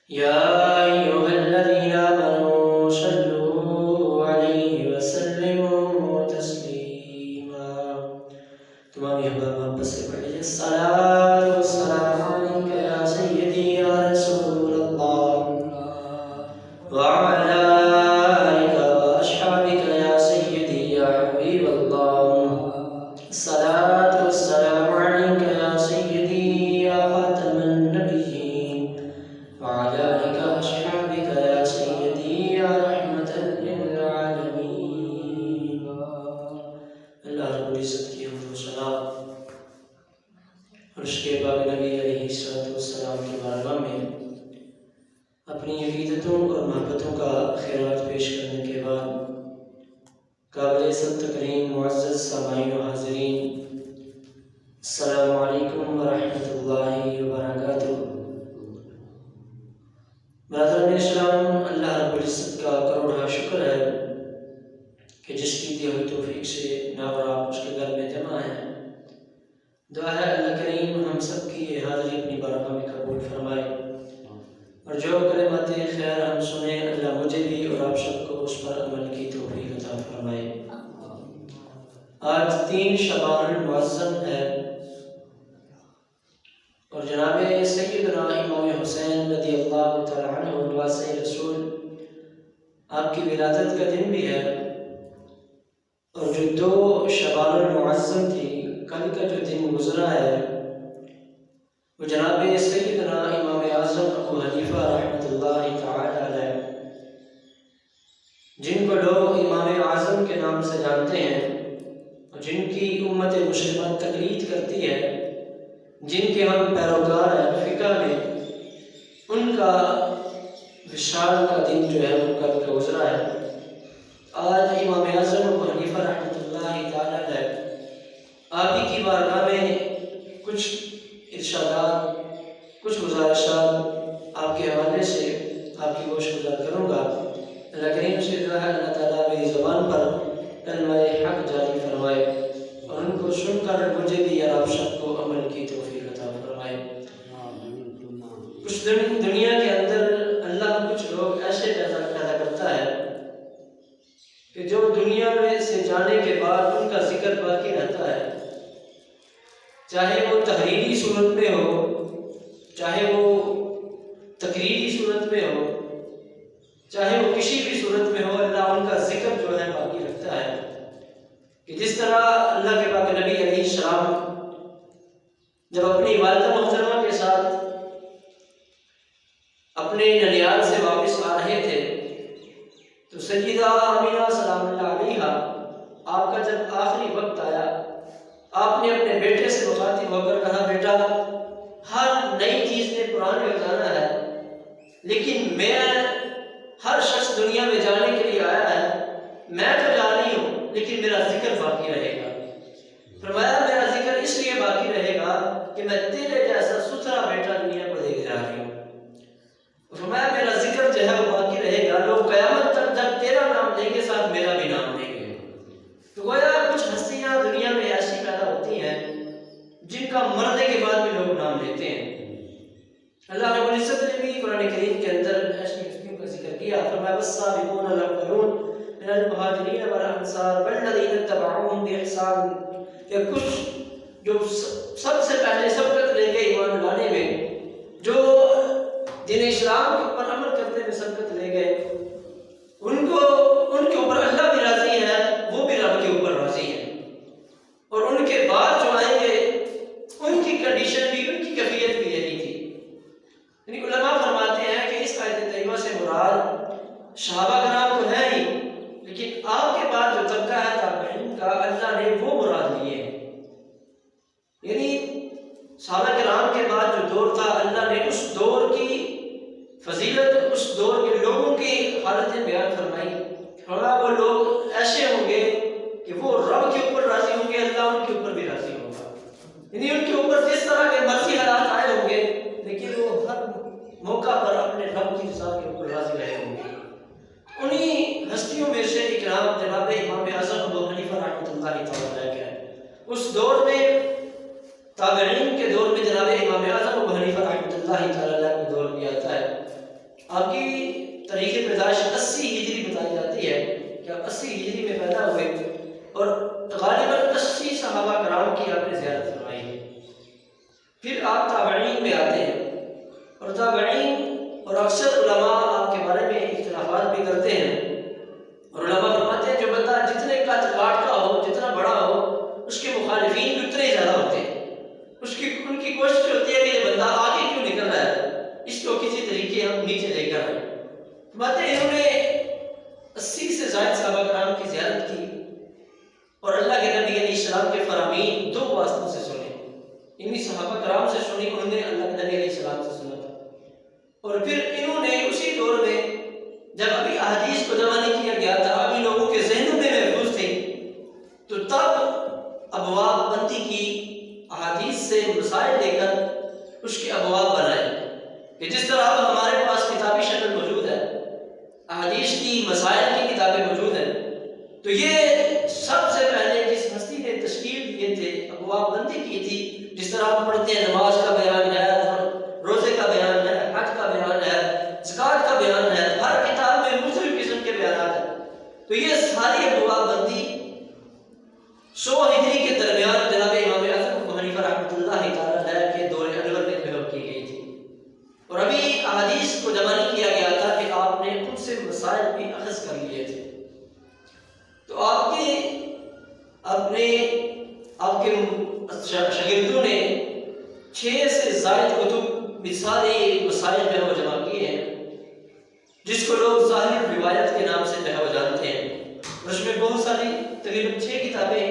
يا أيها الذين آمنوا صلوا عليه وسلموا تسليما. تمام احباب بس پڑھیے الصلاة والسلام عليك يا سيدي يا رسول الله وعلى آلك وأصحابك يا سيدي يا حبيب الله. الصلاة والسلام عليك يا سيدي يا خاتم النبيين وعلى آلك وأصحابك يا سيدي يا رحمة للعالمين. اللہ رب العزت کی حمد و ثنا اور اس کے بعد نبی علیہ السلام کی بارگاہ میں اپنی عقیدتوں اور محبتوں کا خیرات پیش کرنے کے بعد قابل عزت تکریم معزز سامعین و حاضرین، السلام علیکم ورحمۃ اللہ وبرکاتہ. برادران اسلام، اللہ رب العزت کا کروڑا شکر ہے کہ جس کی دی ہوئی توفیق سے میں اور آپ اس کے گھر میں جمع ہیں. دعا ہے اللہ کریم ہم سب کی یہ حاضری اپنی بارگاہ میں قبول فرمائے، اور جو کلمات خیر ہم سنیں اللہ مجھے بھی اور آپ سب کو اس پر عمل کی توفیق عطا فرمائے. آج 3 شعبان المعظم ہے اور جناب سیدنا امام حسین رضی اللہ تعالیٰ عنہ واسع رسول آپ کی ولادت کا دن بھی ہے. اور جو 2 شعبان المعظم تھی، کل کا جو دن گزرا ہے وہ جناب سیدنا امام اعظم ابو حنیفہ رحمۃ اللہ تعالی علیہ، جن کو لوگ امام اعظم کے نام سے جانتے ہیں اور جن کی امت مسلمہ تقلید کرتی ہے، جن کے ہم پیروکار ہیں فقہ میں، ان کا وصال کا دن جو ہے وہ کل کا گزرا ہے. آج امام اعظم ابو حنیفہ رحمۃ اللہ تعالی علیہ آپ ہی کی بارگاہ میں کچھ ارشادات، کچھ گزارشات آپ کے حوالے سے آپ کی گوش گزار کروں گا. اللہ کریم سے دعا ہے اللہ تعالیٰ میری زبان پر کلمہ حق جاری فرمائے اور ان کو سن کر مجھے بھی اور آپ سب کو عمل کی توفیق عطا فرمائے. کچھ دنیا کے اندر اللہ کچھ لوگ ایسے پیدا کرتا ہے کہ جو دنیا میں سے جانے کے بعد ان کا ذکر باقی رہتا ہے، چاہے وہ تحریری صورت میں ہو، چاہے وہ تقریری صورت میں ہو، چاہے وہ کسی بھی صورت میں ہو، اللہ ان کا ذکر جو ہے باقی رکھتا ہے. کہ جس طرح اللہ کے پاک نبی علیہ السلام جب اپنی والدہ محترمہ کے ساتھ اپنے ننیال سے واپس آ رہے تھے تو سیدہ آمینہ سلام اللہ علیہا آپ کا جب آخری وقت آیا، آپ نے اپنے بیٹے سے مخاطب ہو کر کہا، بیٹا ہر نئی چیز نے قرآن میں جانا ہے، لیکن میں ہر شخص دنیا میں جانے کے لیے آیا ہے، میں تو جا رہی ہوں لیکن میرا ذکر باقی رہے گا. فرمایا میرا ذکر اس لیے باقی رہے گا کہ میں تیرے جیسا ستھرا بیٹا دنیا کو دے کے جا رہی ہوں. فرمایا میرا ذکر جو ہے وہ باقی رہے گا، لوگ قیامت تک جب تیرا نام لیں گے ساتھ میرا بھی نام لیں گے. تو گویا کچھ ہستیاں دنیا میں ایسی پیدا ہوتی ہیں جن کا مرنے کے بعد بھی لوگ نام لیتے ہیں. اللہ رب العزت نے بھی قرآن کریم کے اندر ایسی ہستیوں کا ذکر کیا. فرمایا والسابقون الاولون من المہاجرین والانصار والذین اتبعوہم بإحسان، کہ کچھ جو سب سے پہلے سبقت لے گئے ایمان لانے میں، جو دین اسلام کے اوپر عمل کرتے میں سبقت لے گئے، ان کے اوپر اللہ بھی راضی ہے، وہ بھی رب کے اوپر راضی ہے. اور ان کے بعد جو آئیں گے ان کی کنڈیشن بھی، ان کی کیفیت بھی یہی تھی. یعنی علماء فرماتے ہیں کہ اس آیت طیبہ سے مراد صحابہ کرام تو ہے ہی، لیکن آپ کے بعد جو طبقہ ہے تابعین کا، اللہ نے وہ مراد لیے ہیں. یعنی صحابہ کرام کے بعد جو دور تھا، اللہ نے اس دور کی فضیلت، اس دور کے لوگوں کی حالتیں بیان فرمائی. فرمایا وہ لوگ ایسے ہوں گے کہ وہ رب کے اوپر راضی ہوں گے، اللہ ان کے اوپر بھی راضی ہوگا. یعنی ان کے اوپر جس طرح کے مرضی حالات آئے ہوں گے لیکن وہ ہر موقع پر اپنے رب کی رضا کے اوپر راضی رہے ہوں گے. انہی ہستیوں میں سے ایک نام جناب امام اعظم ابو حنیفہ رحمۃ اللہ تعالی علیہ ہے. اس دور میں تابعین کے دور میں جناب امام اعظم ابو حنیفہ رحمۃ اللہ تعالی علیہ کا دور بھی آتا ہے. آپ کی تاریخ پیدائش 80 ہجری بتائی جاتی ہے کہ آپ 80 ہجری میں پیدا ہوئے اور غالباً 80 صحابہ کرام کی آپ نے زیارت فرمائی ہے۔ پھر آپ تابعین میں آتے ہیں اور تابعین اور اکثر علماء آپ کے بارے میں اختلافات بھی کرتے ہیں، اور علماء فرماتے ہیں جو بندہ جتنے قد کاٹ کا ہو، جتنا بڑا ہو، اس کے مخالفین بھی اتنے ہی زیادہ ہوتے ہیں۔ ان کی کوشش ہوتی ہے کہ یہ بندہ آگے کیوں نکل رہا ہے، اس کو کسی طریقے ہم نیچے لے کر آئیں۔ فرماتے ہیں انہوں نے 80 سے زائد صحابہ کرام کی زیارت کی اور اللہ کے نبی علیہ السلام کے فرامین 2 واسطوں سے سنے، انہی صحابہ کرام سے سنی، انہوں نے اللہ کے نبی علیہ السلام سے سنا تھا۔ اور پھر انہوں نے اسی دور میں جب ابھی احادیث کو جمع نہیں کیا گیا تھا، ابھی لوگوں کے ذہنوں میں محفوظ تھی، تو تب ابواب بندی کی احادیث سے مسائل لے کر اس کے ابواب بنائے کہ جس طرح اب ہمارے پاس کتابی شکل موجود ہے، احادیث کی مسائل کی کتابیں موجود ہیں، تو یہ سب سے پہلے جس ہستی نے تشکیل دیے تھے، ابواب بندی کی تھی، جس طرح آپ پڑھتے ہیں نماز کا بیان ہے، روزے کا بیان ہے، حج کا بیان ہے، زکوٰۃ کا بیان ہے، ہر کتاب میں مختلف قسم کے بیانات ہیں۔ تو یہ ساری ابواب بندی 100 ہجری کے درمیان جناب امام اعظم ابو حنیفہ رحمۃ اللہ تعالیٰ کے دور انور میں کی گئی تھی، اور ابھی احادیث کو جمع نہیں کیا گیا تھا کہ آپ نے ان سے مسائل بھی اخذ کر لیے تھے۔ تو آپ کے شاگردوں نے 6 سے زائد کتب بھی سارے مسائل جو ہے وہ جمع کیے ہیں، جس کو لوگ ظاہر روایت کے نام سے جو ہے وہ جانتے ہیں، اور اس میں بہت ساری تقریباً 6 کتابیں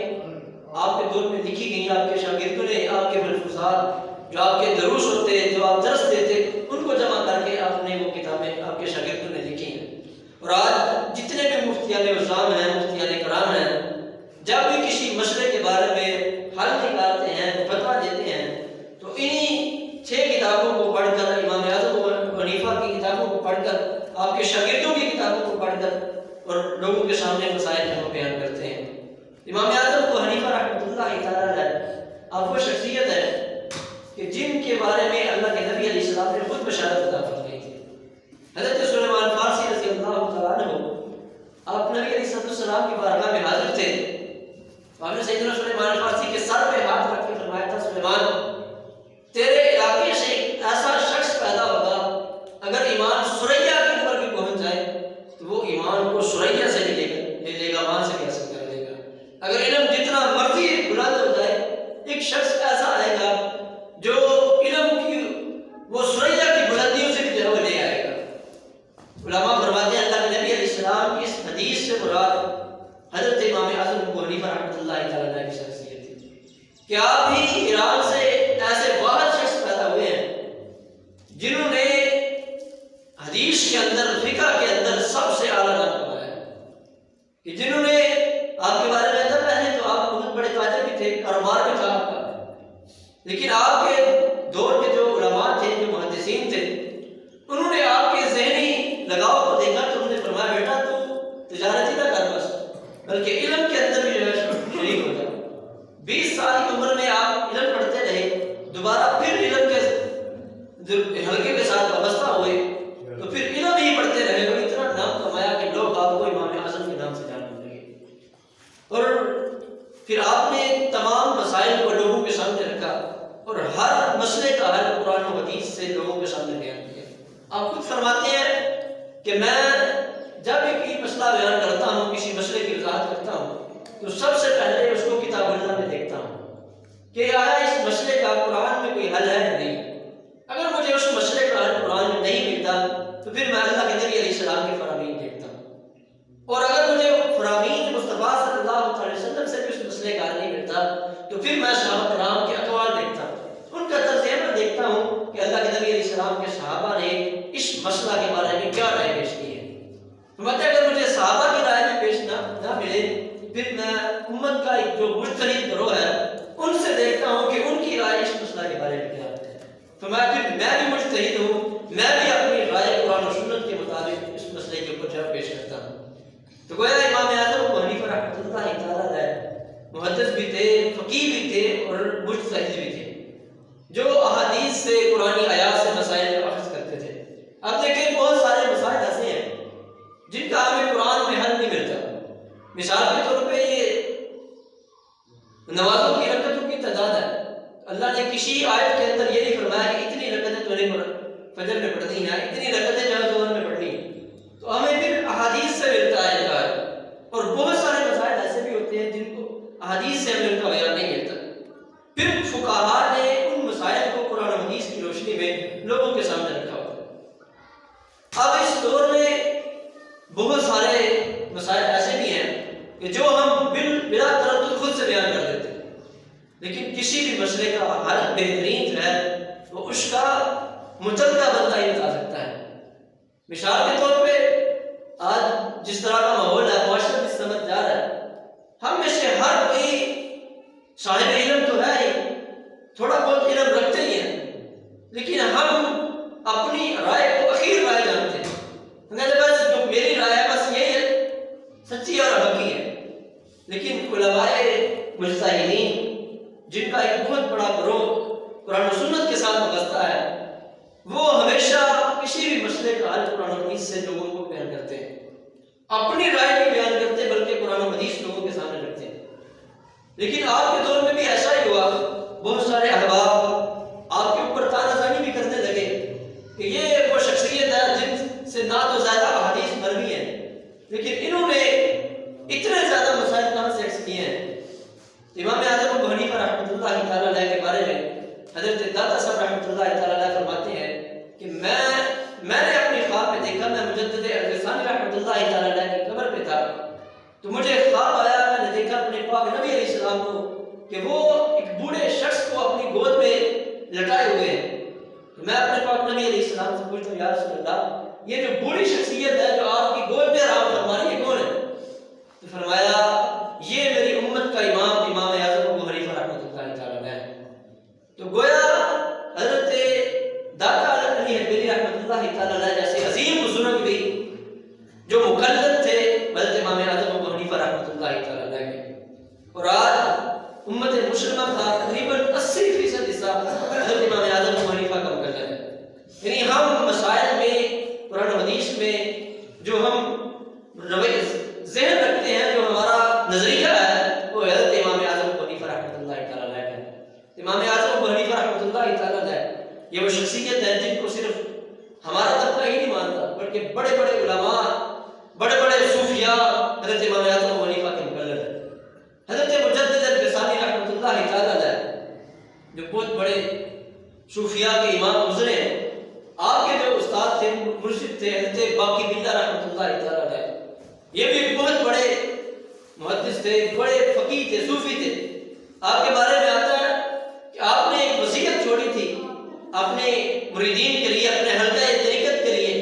آپ کے دور میں لکھی گئی، آپ کے شاگردوں نے آپ کے ملفوظات جو آپ کے دروس ہوتے ہیں، جو آپ درس دیتے، ان کو جمع کر کے آپ نے وہ کتابیں آپ کے شاگردوں نے لکھی ہیں۔ اور آج جتنے بھی مفتیان عظام ہیں، مفتیان کرام ہیں، جب بھی کسی مسئلے کے بارے میں حل نکالتے ہیں، فتویٰ دیتے ہیں، تو انہی 6 کتابوں کو پڑھ کر، امام اعظم ابو حنیفہ کی کتابوں کو پڑھ کر، آپ کے شاگردوں کی کتابوں کو پڑھ کر اور لوگوں کے سامنے مسائل کو بیان کرتے ہیں۔ امام اعظم ابو حنیفہ رحمۃ اللہ تعالیٰ آپ وہ شخصیت ہے کہ جن کے بارے میں اللہ کے نبی علیہ السلام نے خود بشارت عطا فرمائی تھی۔ حضرت سلیمان فارسی رضی اللہ تعالیٰ عنہ آپ نبی علیہ السلام کی بارگاہ میں حاضر تھے، آپ نے سیدنا سلیمان فارسی کے سر پہ ہاتھ رکھ کے فرمایا تھا، سلیمان تیرے علاقے سے ایک ایسا شخص پیدا ہوگا، اگر ایمان سریا کے اوپر بھی پہنچ جائے تو وہ ایمان کو سریا سے لے لے گا، وہاں سے بھی حاصل کر لے گا۔ اگر علم جتنا مرضی بلند ہو جائے، ایک شخص ایسا آئے گا جو علم کی وہ سریا کی بلندیوں سے بھی جو ہے وہ لے آئے گا۔ علماء فرماتے ہیں اللہ کے نبی علیہ السلام کی اس حدیث سے مراد حضرت امام اعظم ابو حنیفہ رحمۃ اللہ تعالیٰ کی شخصیت تھی کہ آپ ہی ایران سے ایسے واحد شخص پیدا ہوئے ہیں جنہوں نے حدیث کے اندر، فقہ کے اندر سب سے اعلیٰ نام کمایا ہے، کہ جنہوں نے آپ کے بارے میں تھا، پہلے تو آپ بہت بڑے تاجر بھی تھے، کاروبار بھی تھا آپ کا، لیکن آپ کے دور کے جو علماء تھے، جو محدثین تھے، انہوں نے آپ کے ذہنی لگاؤ کو دیکھا تو انہوں نے فرمایا بیٹا تو تجارت ہی نہ کر بس، بلکہ علم کے اندر بھی جو ہے شریک ہو جائے۔ 20 سال کی عمر میں آپ علم پڑھتے رہے، دوبارہ پھر علم کے حلقے کے ساتھ وابستہ ہوئے، تو پھر علم ہی پڑھتے رہے اور اتنا نام کمایا کہ لوگ آپ کو امام اعظم کے نام سے جاننے لگے۔ اور پھر آپ نے تمام مسائل کو لوگوں کے سامنے رکھا اور ہر مسئلے کا حل قرآن و حدیث سے لوگوں کے سامنے بیان کیا۔ آپ خود فرماتے ہیں کہ میں جب ایک مسئلہ بیان کرتا ہوں، کسی مسئلے کی وضاحت کرتا ہوں، تو سب سے پہلے اس کو کتاب اللہ میں دیکھتا ہوں کہ آیا اس مسئلے کا قرآن میں کوئی حل ہے یا نہیں۔ اگر مجھے اس مسئلے کا حل قرآن میں نہیں ملتا تو پھر میں اللہ کے نبی علیہ السلام کے فرامین دیکھتا ہوں، اور اگر مجھے فرامین مصطفیٰ صلی اللہ علیہ وسلم سے بھی اس مسئلے کا حل نہیں ملتا تو پھر میں صحابہ کرام کے اقوال دیکھتا ہوں، ان کا طرز عمل دیکھتا ہوں کہ اللہ کے نبی علیہ السلام کے صحابہ نے اس مسئلہ کے بارے میں کیا رائے پیش کی ہے۔ مطلب اگر مجھے صحابہ کی رائے میں پیش نہ ملے، پھر میں امت کا جو مجتہد گروہ ہے ان سے دیکھتا ہوں کہ ان کی رائے اس مسئلہ کے بارے میں کیا ہے، تو میں بھی مجتہد ہوں، میں بھی اپنی رائے قرآن و سنت کے مطابق اس مسئلے کے اوپر جواب پیش کرتا ہوں۔ تو گویا امام اعظم ابو حنیفہ رحمۃ اللہ تعالیٰ محدث بھی تھے، فقیہ بھی تھے اور مجتہد بھی تھے، جو احادیث سے، قرآنی آیات سے مسائل اخذ کرتے تھے۔ اب دیکھیں بہت سارے فجر میں پڑھنی ہے، اتنی رکعتیں جو ہے ظہر میں پڑھنی ہے. تو ہمیں پھر احادیث سے ملتا ہے کار. اور بہت سارے مسائل ایسے بھی ہوتے ہیں جن کو احادیث سے ہمیں ان کا بیان نہیں ملتا. پھر فقہاء نے ان مسائل کو قرآن و حدیث کی روشنی میں لوگوں کے سامنے رکھا ہوتا ہے. اب اس دور میں بہت سارے مسائل ایسے بھی ہیں کہ جو ہم بلا تردد خود سے بیان کر دیتے ہیں، لیکن کسی بھی مسئلے کا حل بہترین جو ہے وہ اس کا متعلقہ بندہ ہی بتا سکتا ہے. مثال کے طور پہ آج جس طرح کا ماحول ہے، معاشرہ جس سمجھ جا رہا ہے، ہم میں سے ہر کوئی صاحب علم تو ہے ہی، تھوڑا بہت علم رکھتے ہی ہیں، لیکن ہم اپنی رائے کو اخیر رائے جانتے ہیں. بس جو میری رائے ہے بس یہی ہے، سچی اور حقیقی ہے. لیکن علماء مجتہدین جن کا ایک بہت بڑا گروہ قرآن و سنت کے ساتھ وابستہ ہے، وہ ہمیشہ کسی بھی مسئلے کا حل قرآن و حدیث سے لوگوں کو بیان کرتے ہیں. اپنی رائے نہیں بیان کرتے بلکہ قرآن و حدیث لوگوں کے سامنے رکھتے ہیں. لیکن آپ کے دور میں بھی ایسا ہی ہوا، بہت سارے احباب آپ کے اوپر تانا زنی بھی کرنے لگے کہ یہ وہ شخصیت ہے جن سے نہ تو زیادہ احادیث مروی ہیں، لیکن انہوں نے اتنے زیادہ مسائل کہاں سے عکس کیے ہیں. امام اعظم ابو حنیفہ رحمۃ اللہ تعالیٰ علیہ کے بارے میں حضرت داتا صاحب رحمۃ اللہ تعالیٰ علیہ فرماتے ہیں کہ میں نے اپنی خواب میں دیکھا، میں مجدد الفسانی رحمۃ اللہ تعالیٰ علیہ کی قبر پہ تھا، تو مجھے خواب آیا، میں نے دیکھا اپنے پاک نبی علیہ السلام کو کہ وہ ایک بوڑھے شخص کو اپنی گود میں لٹائے ہوئے ہیں. تو میں اپنے پاک نبی علیہ السلام سے پوچھتا ہوں، یا رسول اللہ، یہ جو بوڑھی شخصیت ہے جو آپ کی گود میں آرام فرما رہی ہے کون ہے؟ تو فرمایا یہ میری امت کا امام اعظم ابو حنیفہ رحمۃ اللہ تعالیٰ علیہ. تو گویا حضرت داتا علی حجویری رحمۃ اللہ تعالیٰ علیہ جیسے عظیم بزرگ بھی جو مقلد تھے حضرت امام اعظم ابو حنیفہ رحمۃ اللہ تعالیٰ علیہ کے، اور آج امت مسلمہ کا تقریباً 80% حصہ حضرت امام اعظم ابو حنیفہ کا مقلد ہے. یعنی ہم مسائل میں قرآن و حدیث میں جو ہم ذہن رکھتے ہیں، جو ہمارا نظریہ ہے، وہ حضرت امام اعظم ابو حنیفہ رحمۃ اللہ تعالیٰ علیہ کا ہے. امام اعظم ابو حنیفہ رحمۃ اللہ تعالیٰ علیہ یہ وہ شخصیت ہے جن کو صرف ہمارا طبقہ ہی نہیں مانتا بلکہ بڑے بڑے علماء، بڑے بڑے صوفیاء حضرت امام اعظم ابو حنیفہ کے مقلد ہیں. حضرت مجدد الفسانی رحمۃ اللہ تعالیٰ علیہ جو بہت بڑے صوفیاء کے امام گزرے ہیں، آپ کے جو استاد تھے، مرشد تھے، حضرت باقی باللہ رحمۃ اللہ تعالیٰ علیہ، یہ بھی بہت بڑے محدث تھے، بڑے فقیہ تھے، صوفی تھے. آپ کے بارے میں آتا ہے کہ آپ نے ایک وصیت چھوڑی تھی اپنے مریدین کے لیے، اپنے حلقہ طریقت کے لیے،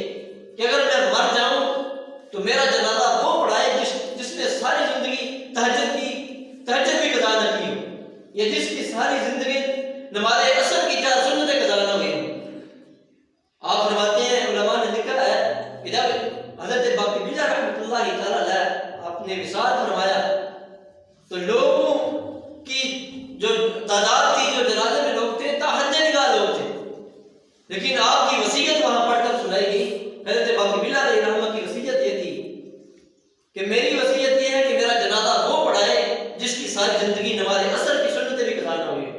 کہ اگر میں مر جاؤں تو میرا جنازہ وہ پڑھائے جس نے ساری زندگی تہجد بھی قضا نہ کی ہو، یا جس کی ساری زندگی نماز عصر کی 4 سنتیں قضا نہ ہوئی ہوں. آپ فرماتے ہیں علماء نے لکھا ہے کہ جب حضرت باقی باللہ رحمۃ اللہ تعالیٰ علیہ آپ نے وصال فرمایا تو لوگوں کی جو تعداد تھی، جو جنازے میں لوگ تھے، تہجد نگاہ لوگ تھے، لیکن آپ کی وصیت وہاں پڑھ کر سنائی گئی. حضرت باقی باللہ علیہ رحمۃ کی وصیت یہ تھی کہ میری وصیت یہ ہے کہ میرا جنازہ وہ پڑھائے جس کی ساری زندگی نماز عصر کی سنتیں بھی قضا نہ ہوئی،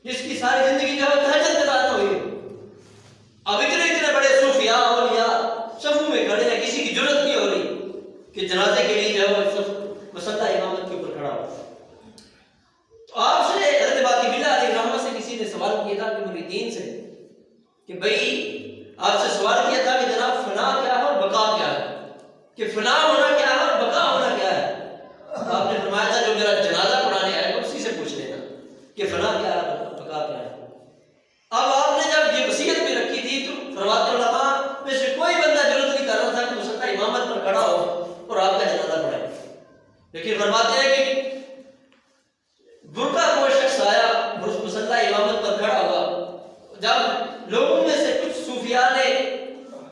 جس کی ساری زندگی جو ہے تہجد قضا نہ ہوئی. اب اتنے بڑے صوفیاء اولیاء صفوں میں کھڑے ہیں، کسی کی جرت نہیں ہو رہی کہ جنازے کے لیے جو ہے صف مصلی امامت کے اوپر کھڑا ہو. تو آپ سے حضرت باقی باللہ علیہ رحمۃ سے کسی نے سوال کیا تھا کہ مریدین سے کہ بھئی آپ سے سوال کیا تھا کہ جناب فنا کیا ہے اور بقا کیا ہے، کہ فنا ہونا کیا ہے اور بقا ہونا کیا ہے. آپ نے فرمایا تھا جو میرا جنازہ پڑھانے آئے گا اسی سے پوچھ لینا کہ فنا کیا ہے بقا کیا ہے. اب آپ نے جب یہ وصیت بھی رکھی تھی تو فرماتے علماء میں سے کوئی بندہ ضرورت نہیں کر رہا تھا کہ مصلی امامت پر کھڑا ہو اور آپ کا جنازہ پڑھائے، لیکن فرماتے ہیں کہ برقع کوئی شخص آیا مصلی امامت پر کھڑا ہوا. جب لوگوں میں سے کچھ صوفیاء نے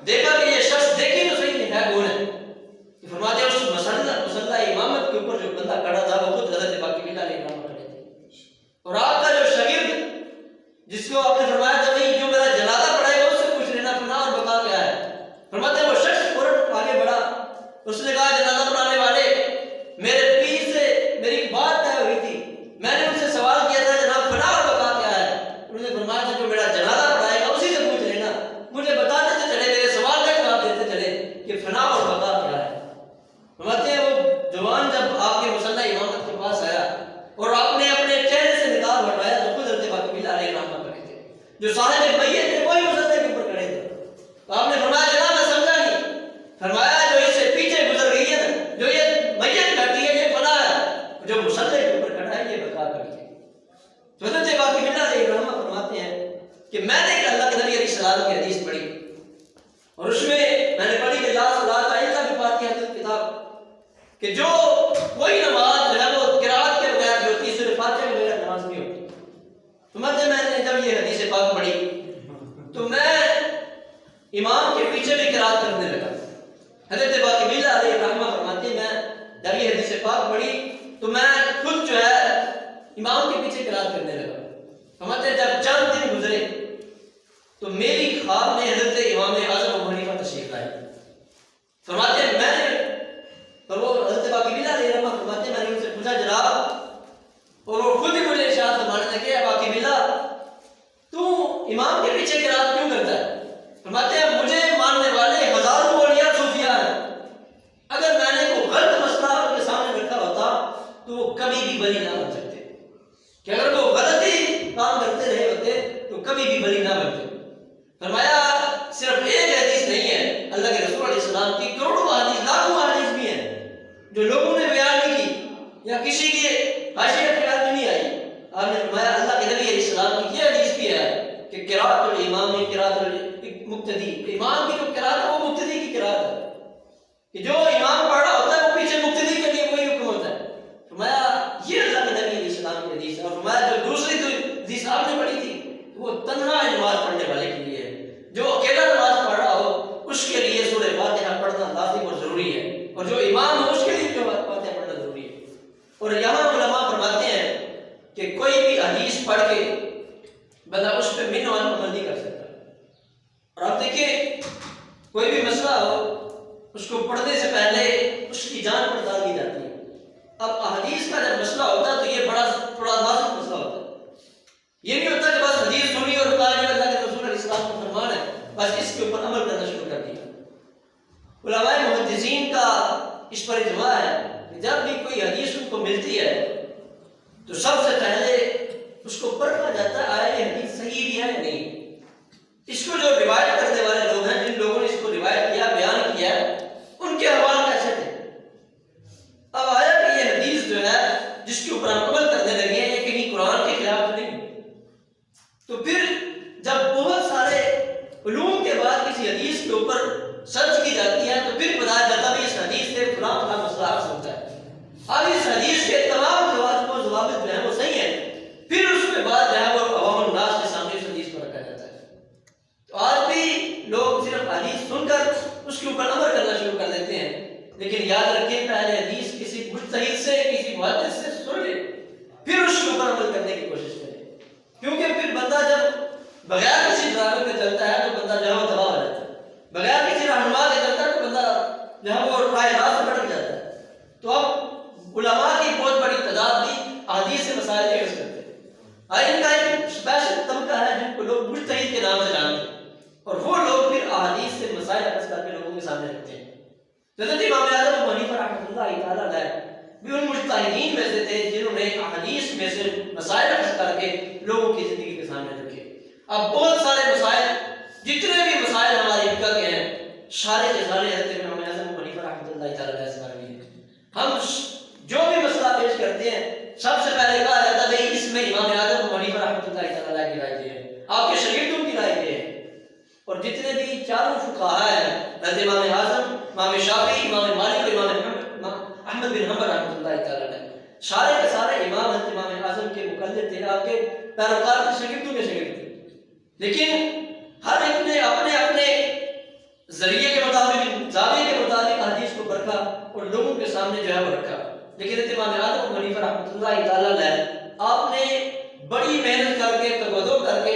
دیکھا کہ یہ شخص دیکھیں تو صحیح ہے کون ہے، فرماتے ہیں اس مصلی امامت کے اوپر جو بندہ کھڑا تھا وہ خود حضرت باقی باللہ علیہ رحمۃ کھڑے تھے. اور آپ کا جو شاگرد جس کو آپ نے فرمایا تھا بھائی جو میرا جنازہ پڑھائے گا اس سے پوچھ لینا فنا اور بقا کیا ہے، فرماتے ہیں وہ شخص فوراً آگے بڑھا، اس نے کہا جنازہ پڑھانے والے میرے پیر سے میری بات طے ہوئی تھی، میں نے ان سے سوال کیا تھا جناب فنا اور بقا کیا ہے، انہوں نے فرمایا تھا جو میرا جنازہ پڑھائے گا اسی سے پوچھ لینا، مجھے کہ جو کوئی نماز جو ہے وہ قرات کے بغیر جو ہوتی ہے، سورہ فاتحہ کے بغیر نماز نہیں ہوتی. فرماتے میں نے جب یہ حدیث پاک پڑھی تو میں امام کے پیچھے بھی قرات کرنے لگا. حضرت باقی علیہ رحمہ فرماتے ہیں میں جب یہ حدیث پاک پڑھی تو میں خود جو ہے امام کے پیچھے قرات کرنے لگا. فرماتے ہیں جب چند دن گزرے تو میری خواب میں حضرت امام اعظم ابو حنیفہ تشریف لائے. فرماتے ہیں میں نے تو وہ حضرت باقی علیہ رحمہ فرماتے ہیں میں نے ان سے پوچھا جناب، اور وہ خود ہی مجھے ارشاد فرمانے لگے باقی تو امام کے پیچھے قرات کیوں کرتا ہے؟ فرماتے ہیں مجھے ماننے والے ہزاروں اولیاء صوفیاء ہیں، اگر میں نے کوئی غلط مسئلہ ان کے سامنے رکھا ہوتا تو وہ کبھی بھی ولی نہ بن سکتے، کہ اگر وہ غلط ہی کام کرتے رہے ہوتے تو کبھی بھی ولی نہ بنتے. فرمایا صرف ایک حدیث نہیں ہے، اللہ کے رسول علیہ السلام کی کروڑوں احادیث، لاکھوں احادیث بھی ہیں جو لوگوں نے بیان نہیں کی یا کسی کے حاشیے خیال میں نہیں آئی. آپ نے فرمایا اللہ کے نبی علیہ السلام کی یہ حدیث بھی ہے کہ قرات الامام قرات المقتدی، امام کی جو قرات ہے وہ مقتدی کی قرات ہے، کہ جو امام پڑھ رہا ہوتا ہے وہ پیچھے مقتدی کے لیے کوئی حکم ہوتا ہے. فرمایا یہ اللہ کے نبی علیہ السلام کی حدیث ہے. اور فرمایا جو دوسری حدیث آپ نے پڑھی تھی وہ تنہا نماز پڑھنے والے کے لیے ہے، جو اکیلا نماز پڑھ رہا ہو اس کے لیے سورہ فاتحہ پڑھنا لازم اور ضروری ہے، اور جو امام ہو اس کے لیے جو فاتحہ پڑھنا ضروری ہے. اور یہاں علماء فرماتے ہیں کہ کوئی بھی حدیث پڑھ کے بندہ اس پہ منوان عمل نہیں کر سکتا. اور آپ دیکھیں کوئی بھی مسئلہ ہو اس کو پڑھنے سے پہلے اس کی جان پڑتال کی جاتی ہے. اب احادیث کا جب مسئلہ ہوتا ہے تو یہ تھوڑا نازک مسئلہ ہوتا ہے. یہ نہیں ہوتا کہ بس حدیث سنی اور بتا جو اللہ کے رسول علیہ السلام کا فرمان ہے بس اس کے اوپر عمل کرنا شروع کر دیا. علماء محدثین کا اس پر اجماع ہے کہ جب بھی کوئی حدیث ان کو ملتی ہے تو سب سے پہلے اس کو پرکھا جاتا ہے آیا یہ حدیث صحیح بھی ہے یا نہیں. اس کو جو روایت کرنے والے لوگ ہیں، جن لوگوں نے اس کو روایت کیا، بیان کیا، ان کے حوال کیسے تھے. اب آیا کہ یہ حدیث جو ہے جس کے اوپر ہم عمل کرنے لگے ہیں یہ کہیں قرآن کے خلاف تو نہیں. تو پھر جب بہت سارے علوم کے بعد کسی حدیث کے اوپر سرچ کی جاتی ہے تو پھر بتایا جاتا ہے اس حدیث سے فلاں فلاں مسئلہ حل ہوتا ہے. اب اس حدیث کے تمام ضوابط جو ہیں وہ صحیح ہیں، پھر اس کے بعد جو ہے وہ عوام الناس کے سامنے اس حدیث کو رکھا جاتا ہے. تو آج بھی لوگ صرف حدیث سن کر اس کے اوپر عمل کرنا شروع کر دیتے ہیں، لیکن یاد رکھیں پہلے حدیث کسی مجتہد سے، کسی محدث سے سن لے، پھر اس کے اوپر عمل کرنے کی کوشش کرے. کیونکہ پھر بندہ جب بغیر کسی ڈرائیور کے چلتا ہے تو بندہ جو ہے وہ تباہ ہو جاتا ہے، بغیر کسی رہنما کے چلتا ہے تو بندہ جو ہے وہ رائے راست بھٹک جاتا ہے. تو اب علماء کی بہت بڑی تعداد بھی احادیث سے مسائل حفظ کرتے ہیں. ان کا ایک اسپیشل طبقہ ہے جن کو لوگ مجتہد کے نام سے جانتے ہیں، اور وہ لوگ پھر احادیث سے مسائل حفظ کر کے لوگوں کے سامنے رکھتے ہیں. حضرت امام اعظم ابو حنیفہ رحمۃ اللہ تعالیٰ علیہ بھی ان مجتہدین میں سے تھے جنہوں نے احادیث میں سے مسائل حفظ کر کے لوگوں کی زندگی کے سامنے رکھے. اب بہت سارے مسائل، جتنے بھی مسائل ہماری فقہ کے ہیں سارے کے سارے حضرت امام اعظم ابو حنیفہ رحمۃ اللہ تعالیٰ علیہ سے مروی ہیں. ہم جو بھی مسئلہ پیش کرتے ہیں سب سے پہلے کہا جاتا ہے بھائی اس میں امام اعظم ابو حنیفہ رحمۃ اللہ تعالیٰ کی رائے یہ ہے، آپ کے شاگردوں کی رائے یہ ہے. اور جتنے بھی چاروں فقہاء ہیں حضرت امام اعظم، امام شافعی، امام مالک اور امام احمد بن حنبل رحمۃ اللہ تعالیٰ علیہ، سارے کے سارے امام حضرت امام اعظم کے مقلد تھے، آپ کے پیروکار کے شاگردوں کے شاگرد تھے. لیکن ہر ایک نے اپنے اپنے ذریعے کے مطابق، زاویے کے مطابق حدیث کو پرکھا اور لوگوں کے سامنے جو ہے وہ رکھا. لیکن حضرت امام اعظم ابو حنیفہ رحمۃ اللہ تعالیٰ علیہ آپ نے بڑی محنت کر کے تبدو کر کے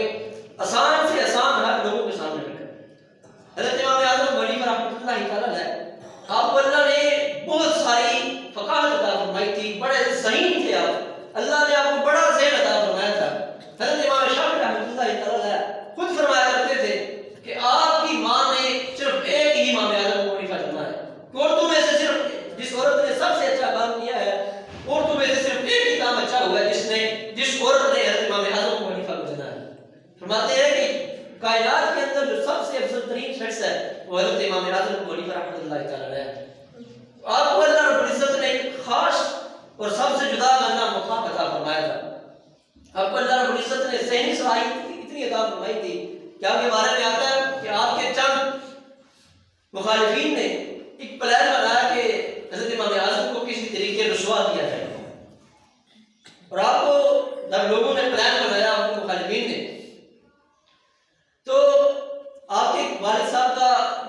آسان سے آسان حق لوگوں کے سامنے رکھا. حضرت امام اعظم ابو حنیفہ رحمۃ اللہ تعالیٰ علیہ آپ کو اللہ نے بہت ساری فقاہت عطا فرمائی تھی، بڑے ذہین تھے آپ، اللہ نے آپ کو بڑا ذہن عطا فرمایا تھا. حضرت امام شافعی رحمۃ اللہ تعالیٰ علیہ خود فرمایا کرتے تھے کہ آپ کی ماں نے صرف ایک ہی امام اعظم ابو حنیفہ چنا ہے، عورتوں میں سے صرف جس عورت نے سب سے اچھا کام کیا ہے، عورتوں میں سے صرف ایک ہی کام اچھا ہوا ہے جس عورت نے حضرت امام اعظم ابو حنیفہ کو چنا ہے. فرماتے ہیں کہ کائنات کے اندر جو سب سے افضل ترین شخص ہے وہ حضرت امام اعظم ابو حنیفہ رحمۃ اللہ تعالیٰ علیہ. آپ کو اللہ رب العزت نے ایک خاص اور سب سے جدا کرنا مقام عطا فرمایا تھا. آپ کو اللہ رب العزت نے ذہنی صلاحیت اتنی عطا فرمائی تھی کہ آپ کے بارے میں آتا ہے کہ آپ کے چند مخالفین نے ایک پلان بنایا کہ حضرت امام اعظم کو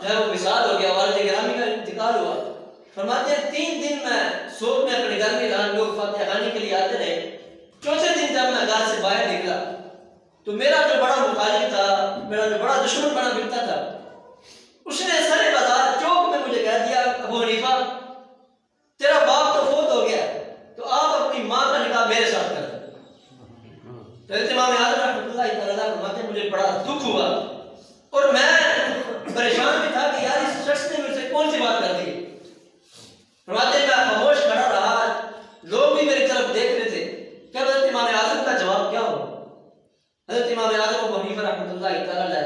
جو ہے وہ وصال ہو گیا، والد گرامی کا انتقال ہوا، فرماتے ہیں 3 دن میں سوگ میں اپنے گھر میں رہا، لوگ فاتحہ خوانی کے لیے آتے رہے۔ چوتھے دن جب میں گھر سے باہر نکلا تو میرا جو بڑا مخالف تھا، میرا جو بڑا دشمن بنا پھرتا تھا، اس نے سرے بازار چوک میں مجھے کہہ دیا، ابو حنیفہ تیرا باپ تو فوت ہو گیا، تو آپ اپنی ماں کا نکاح میرے ساتھ کر دیں۔ تو امام اعظم رحمۃ اللہ تعالیٰ فرماتے ہیں مجھے بڑا دکھ ہوا اور میں پریشان بھی تھا کہ یار اس شخص نے مجھ سے کون سی بات کر دی۔ فرماتے ہیں میں خاموش کھڑا رہا، لوگ بھی میری طرف دیکھ رہے تھے کہ حضرت امام اعظم کا جواب کیا ہو۔ حضرت امام اعظم ابو حنیفہ رحمۃ اللہ تعالیٰ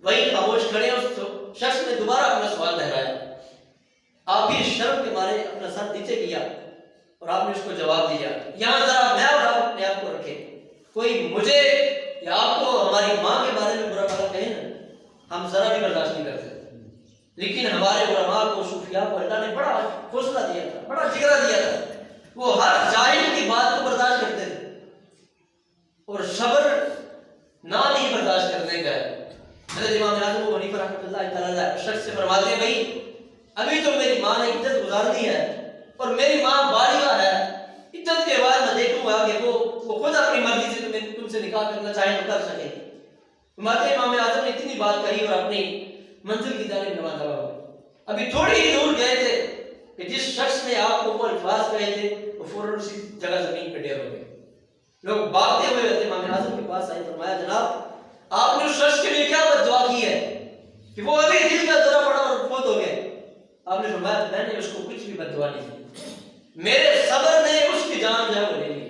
وہی خاموش کھڑے، اس شخص نے دوبارہ اپنا سوال دہرایا، آپ بھی شرم کے مارے اپنا سر نیچے کیا اور آپ نے اس کو جواب دیا۔ یہاں ذرا میں اور آپ اپنے آپ کو رکھیں، کوئی مجھے یا آپ کو ہماری ماں کے بارے میں برا بھلا کہے نا، ہم ذرا بھی برداشت نہیں کرتے، لیکن ہمارے علماء کو، صوفیاء کو اللہ نے بڑا حوصلہ دیا تھا، بڑا جگرا دیا تھا، وہ ہر جاہل کی بات کو برداشت کرتے تھے اور صبر نہ نہیں برداشت کرنے کا ہے۔ حضرت امام اعظم ابو حنیفہ رحمۃ اللہ تعالیٰ شخص سے فرماتے ہیں بھائی ابھی تو میری ماں نے عزت گزارنی ہے اور میری ماں بالغہ ہے، عزت کے بعد میں دیکھوں گا کہ وہ خود اپنی مرضی سے تم سے نکاح کرنا چاہے تو کر سکے۔ فرماتے ہیں امام اعظم نے اتنی بات کہی اور اپنی منزل کی جانب روانہ ہوا۔ ابھی تھوڑی ہی دور گئے تھے کہ جس شخص نے آپ کو وہ الفاظ کہے تھے وہ فوراً اسی جگہ زمین پہ ڈیر ہو گئے۔ لوگ بھاگتے ہوئے حضرت امام اعظم کے پاس آئے، فرمایا جناب آپ نے اس شخص کے لیے کیا بد دعا کی ہے کہ وہ ابھی دل کا دورہ پڑا اور فوت ہو گئے؟ آپ نے فرمایا میں نے اس کو کچھ بھی بد دعا نہیں کی، میرے صبر نے اس کی جان جو ہے وہ لے لی،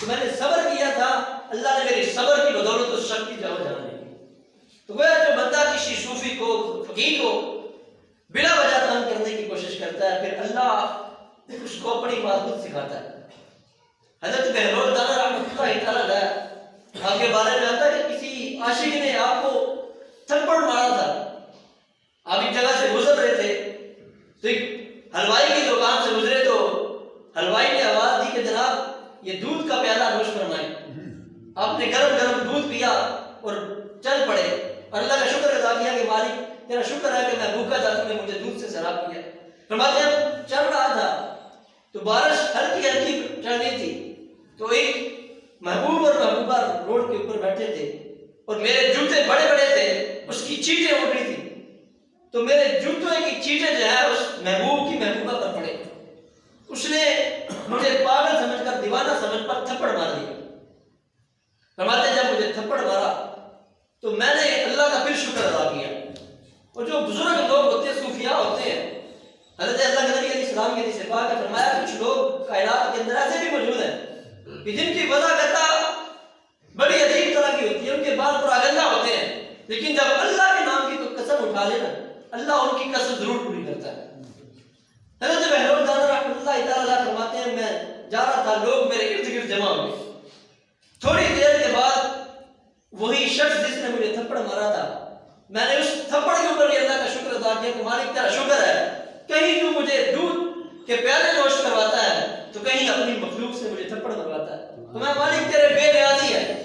تو میں نے صبر کیا تھا، اللہ نے میری صبر کی بدولت اس شخص کی جان لے لی۔ تو وہ جو بندہ کسی صوفی کو، فقیر کو بلا وجہ تنگ کرنے کی کوشش کرتا ہے، پھر اللہ اس کو اپنی بات خود سکھاتا ہے۔ حضرت بہلول دانا رحمۃ اللہ تعالیٰ آپ کے بارے میں آتا ہے کہ کسی عاشق نے آپ کو تھپڑ مارا تھا، آپ ایک جگہ سے گزر رہے تھے تو ایک حلوائی کی دکان سے گزرے تو حلوائی نے آواز دی کہ جناب یہ دودھ کا پیالہ نوش فرمائیں۔ آپ نے گرم گرم دودھ پیا اور چل پڑے اور اللہ کا شکر ادا کیا کہ مالک تیرا شکر ہے کہ میں بھوکا تھا، تم نے مجھے دودھ سے سیراب کیا۔ فرماتے ہیں چل رہا تھا تو بارش ہلکی ہلکی چل رہی تھی، تو ایک محبوب اور محبوبہ روڈ کے اوپر بیٹھے تھے اور میرے جوتے بڑے بڑے تھے، اس کی چیٹیں اڑ رہی تھی، تو میرے جوتوں کی چیٹیں جو ہے اس محبوب کی محبوبہ پر پڑے، اس نے مجھے پاگل سمجھ کر، دیوانہ سمجھ کر تھپڑ مار دیا۔ فرماتے جب مجھے تھپڑ مارا تو میں نے اللہ کا پھر شکر ادا کیا۔ اور جو بزرگ لوگ ہوتے ہیں، صوفیاء ہوتے ہیں، حضرت اللہ کے نبی علیہ السلام کے حدیث پاک نے فرمایا کچھ لوگ کائنات کے اندر ایسے بھی موجود ہیں کہ جن کی وضاحت بڑی عجیب طرح کی ہوتی ہے، ان کے بال پراگندہ ہوتے ہیں، لیکن جب اللہ کے نام کی کوئی قسم اٹھا لے نا، اللہ ان کی قسم ضرور پوری کرتا ہے۔ حضرت بہلول دانا رحمۃ اللہ تعالیٰ فرماتے ہیں میں جا رہا تھا، لوگ میرے ارد گرد جمع ہوئے، تھوڑی دیر کے بعد وہی شخص جس نے مجھے تھپڑ مارا تھا، میں نے اس تھپڑ کے اوپر بھی اللہ کا شکر ادا کیا کہ مالک تیرا شکر ہے، کہیں تو مجھے دودھ کے پیالے نوش کرواتا ہے تو کہیں اپنی مخلوق سے مجھے تھپڑ مرواتا ہے، تو میں مالک تیرے بے نیازی ہے۔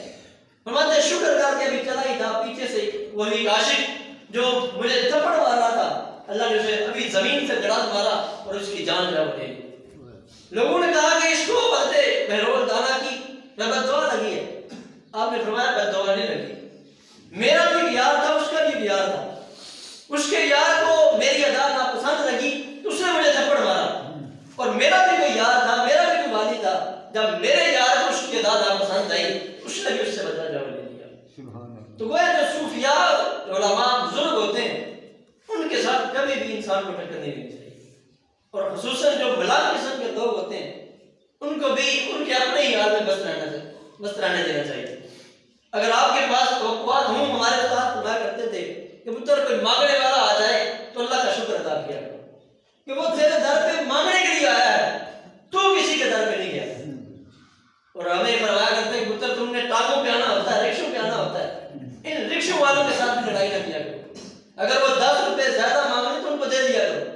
فرماتے شکر کر کے بھی چلا ہی تھا، پیچھے سے وہی عاشق جو مجھے تھپڑ مار رہا تھا، اللہ نے اسے ابھی زمین سے گڑا مارا اور اس کی جان جا اٹھی۔ لوگوں نے کہا کہ اس کو حضرت بہلول دانا کی بد دعا لگی ہے۔ آپ نے فرمایا بد دعا نہیں لگی، میرا بھی یار تھا، اس کا بھی یار تھا، اس کے یار کو میری ادا ناپسند لگی تو اس نے مجھے تھپڑ مارا، اور میرا بھی کوئی یار تھا، میرا بھی کوئی والی تھا، جب میرے یار کو اس کی ادا ناپسند آئی اس نے بھی اس سے بدلہ جواب لے لیا۔ تو گویا جو صوفیاء علماء بزرگ ہوتے ہیں ان کے ساتھ کبھی بھی انسان کو ٹکر نہیں دینی چاہیے، اور خصوصاً جو بلند قسم کے لوگ ہوتے ہیں ان کو بھی ان کے اپنے ہی حال میں بس رہنے دینا چاہیے۔ اگر آپ کے پاس توقعات ہوں، ہمارے ساتھ خدا کرتے تھے کہ پتر کوئی مانگنے والا آ جائے تو اللہ کا شکر ادا کیا کہ وہ تیرے در پہ مانگنے کے لیے آیا ہے، تو کسی کے در پہ نہیں گیا۔ اور ہمیں فرمایا کرتے ہیں پتر تم نے ٹانگوں پہ آنا ہوتا ہے، رکشوں پہ آنا ہوتا ہے، ان رکشوں والوں کے ساتھ بھی لڑائی نہ کیا کرو، اگر وہ 10 روپے زیادہ مانگے تو ان کو دے دیا کرو،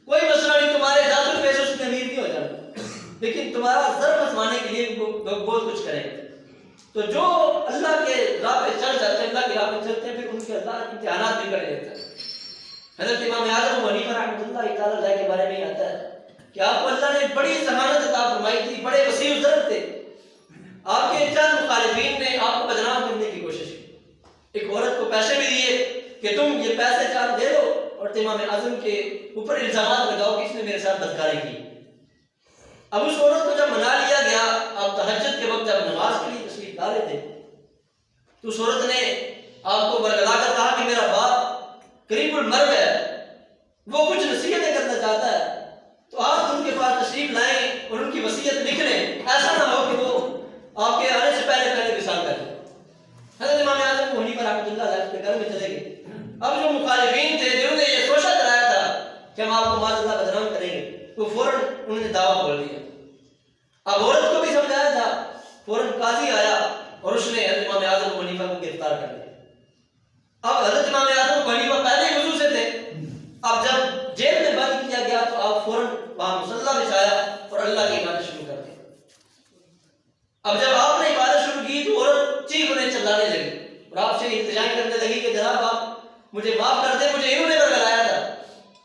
کوئی مسئلہ نہیں، تمہارے 10 روپے سے اس میں امیر نہیں ہو جانا، لیکن تمہارا ضرورت ماننے کے لیے لوگ بہت کچھ کریں۔ تو جو اللہ کے راہ پہ چل جاتے ہیں، اللہ کے راہ پہ چلتے ہیں، پھر ان کے اللہ امتحانات بھی کر دیتا ہے۔ حضرت امام اعظم ابو حنیفہ رحمۃ اللہ تعالی علیہ کے بارے میں آتا ہے کہ آپ کو اللہ نے بڑی ذہانت عطا فرمائی تھی، بڑے وسیع الظرف تھے. آپ کے چند مخالفین نے آپ کو بدنام کرنے کی کوشش کی. ایک عورت کو پیسے بھی دیے کہ تم یہ پیسے چار دے دو اور امام اعظم کے اوپر الزامات لگاؤ کہ اس نے میرے ساتھ بدکاری کی. اب اس عورت کو جب منا لیا گیا، آپ تہجد کے وقت جب نماز کے لیے تشریف لا رہے تھے تو اس عورت نے آپ کو برگلا کر کہا کہ میرا باپ قریب المرگ ہے، وہ کچھ نصیحتیں کرنا چاہتا ہے، تو آپ ان کے پاس تشریف لائیں اور ان کی وصیت لکھ لیں، ایسا نہ ہو کہ وہ آپ کے آنے سے پہلے وصال کر لیں. حضرت امام اعظم ابو حنیفہ رحمۃ اللہ علیہ کے گھر میں چلے گئے. اب جو مخالفین تھے جنہوں نے یہ سوچا چلایا تھا کہ ہم آپ کو معاذ اللہ بدنام کریں گے، تو فوراً انہوں نے دعویٰ کھول دیا. اب عورت کو بھی سمجھایا تھا، فوراً قاضی آیا اور اس نے حضرت امام اعظم ابو حنیفہ کو گرفتار کر لیا. اب حضرت امام اعظم ابو حنیفہ پہلے ہی وضو سے تھے. اب جب جیل میں بند کیا گیا تو آپ فوراً وہاں مصلی بچھایا اور اللہ کی عبادت شروع کر دی. اب جب آپ نے عبادت شروع کی تو عورت چیخنے چلانے لگی اور آپ سے التجا کرنے لگی کہ جناب آپ مجھے معاف کر دیں، مجھے انہوں نے برگلایا تھا.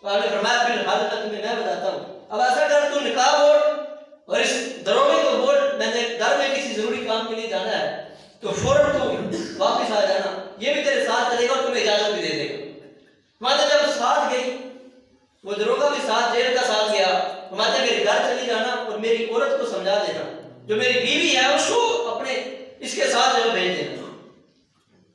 تو آپ نے فرمایا پھر حالت تمہیں میں بتاتا ہوں، اب ایسا کر تو نکاح اوڑھ اور اس دروگے کو بول میں نے گھر میں کسی ضروری کام کے لیے جانا ہے، تو فوراً تو واپس آ جانا، یہ بھی تیرے ساتھ چلے گا اور تمہیں اجازت بھی دے دے گا. ماتے جب ساتھ گئی، وہ دروگا بھی ساتھ، جیل کا ساتھ گیا. ماتے میرے گھر چلی جانا اور میری عورت کو سمجھا دینا، جو میری بیوی ہے اس کو اپنے اس کے ساتھ جو بھیج دینا.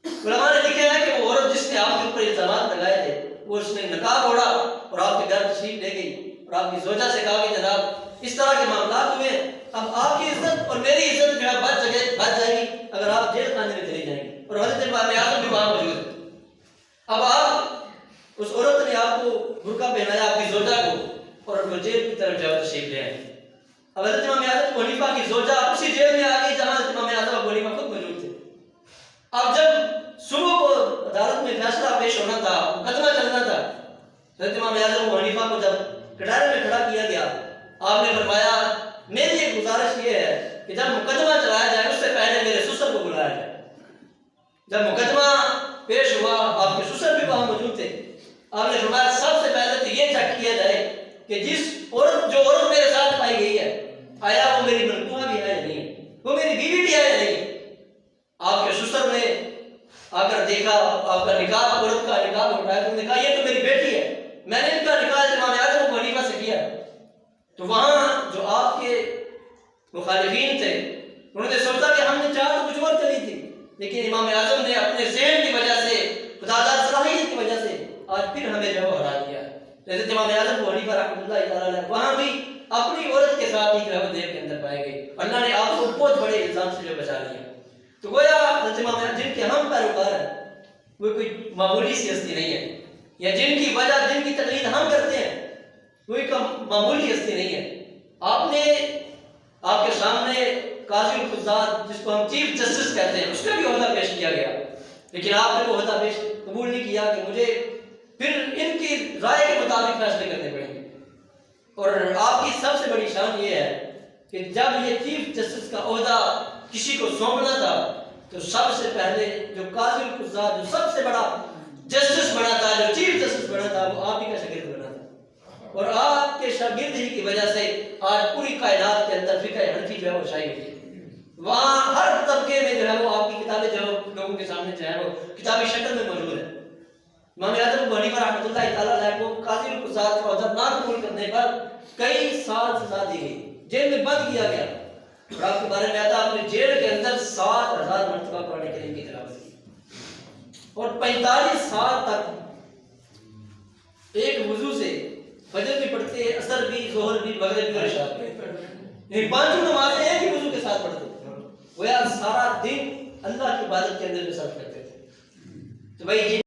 علماء نے لکھا ہے کہ وہ عورت جس نے آپ کے اوپر الزامات لگائے تھے وہ اس نے نقاب اوڑھا اور آپ کے گھر تشریف لے گئی اور آپ کی زوجہ سے کہا کہ جناب اس طرح کے معاملات ہوئے ہیں، اب آپ کی عزت اور میری عزت جو ہے بچ جائے گی اگر آپ جیل خانے میں چلی جائیں گی. اور حضرت امام اعظم بھی وہاں موجود ہے. اب آپ اس عورت نے آپ کو برقع پہنایا، آپ کی زوجہ کو، اور وہ جیل کی طرف جاؤ تشریف لے آئے. اب حضرت امام اعظم ابو حنیفہ کی زوجہ اسی جیل میں آ گئی جہاں حضرت امام اعظم ابو حنیفہ خود موجود تھے. اب جب صبح کو عدالت میں فیصلہ پیش ہونا تھا، مقدمہ چلنا تھا، حضرت امام اعظم ابو حنیفہ کو جب کٹہرے میں کھڑا کیا گیا، آپ نے فرمایا میری ایک گزارش یہ ہے کہ جب مقدمہ چلایا جائے اس سے پہلے میرے سسر کو بلایا جائے. جب مقدمہ پیش ہوا آپ کے سسر بھی وہاں موجود تھے. آپ نے فرمایا سب سے پہلے تو یہ چیک کیا جائے کہ جو عورت میرے ساتھ پائی گئی ہے آیا وہ میری منقوہ بھی ہے یا نہیں، وہ میری بیوی بھی ہے یا نہیں. آپ کے سسر نے آ کر دیکھا آپ کا نکاح، عورت کا نکاح اٹھایا، تو نے کہا یہ تو میری بیٹی ہے، میں نے ان کا نکاح امام اعظم ابو حنیفہ سے کیا. تو وہاں جو آپ کے مخالفین تھے انہوں نے سوچا کہ ہم نے چاہ تو کچھ اور چلی تھی، لیکن امام اعظم نے اپنے ذہن کی وجہ سے، خداداد صلاحیت کی وجہ سے آج پھر ہمیں جو ہرا دیا. حضرت امام اعظم ابو حنیفہ رحمۃ اللہ تعالی علیہ وہاں بھی اپنی عورت کے ساتھ ہی جو ہے دیو کے اندر پائے گئے. اللہ نے آپ کو بہت بڑے الزام سے جو بچا لیا. تو گویا حضرت امام اعظم جن کے ہم پیروکار ہیں وہ کوئی معمولی سی ہستی نہیں ہے، یا جن کی وجہ جن کی تقلید ہم کرتے ہیں وہ ایک معمولی ہستی نہیں ہے. آپ نے آپ کے سامنے قاضی القضات جس کو ہم چیف جسٹس کہتے ہیں اس کا بھی عہدہ پیش کیا گیا، لیکن آپ نے وہ عہدہ پیش قبول نہیں کیا کہ مجھے پھر ان کی رائے کے مطابق فیصلے کرنے پڑیں گے. اور آپ کی سب سے بڑی شان یہ ہے کہ جب یہ چیف جسٹس کا عہدہ کسی کو سونپنا تھا تو سب سے پہلے جو قاضی القضات جو سب سے بڑا جسٹس بنا تھا، جو چیف جسٹس بنا تھا، وہ آپ ہی کا شاگرد بنا تھا. اور آپ کے شاگرد ہی کی وجہ سے آج پوری کائنات کے اندر فقہ حنفی جو ہے وہ شائع ہوئی ہے. وہاں ہر طبقے میں جو ہے وہ آپ کی کتابیں جو لوگوں کے سامنے جو ہے وہ کتابی شکل میں موجود ہے. امام اعظم ابو حنیفہ رحمۃ اللہ تعالی علیہ کو قاضی القضات کا عہدہ نہ قبول کرنے پر کئی سال سزا دی گئی، جیل میں بند کیا گیا. اور آپ کے بارے میں آتا آپ نے جیل کے اندر 7000 مرتبہ قرآن کریم کی تلاوت کی اور 45 سال تک ایک وضو سے فجر بھی پڑھتے، عصر بھی، ظہر بھی، مغرب بھی اور عشاء بھی، پانچوں نمازیں ایک ہی وضو کے ساتھ پڑھتے. گویا سارا دن اللہ کی عبادت کے اندر صرف کرتے تھے. تو بھائی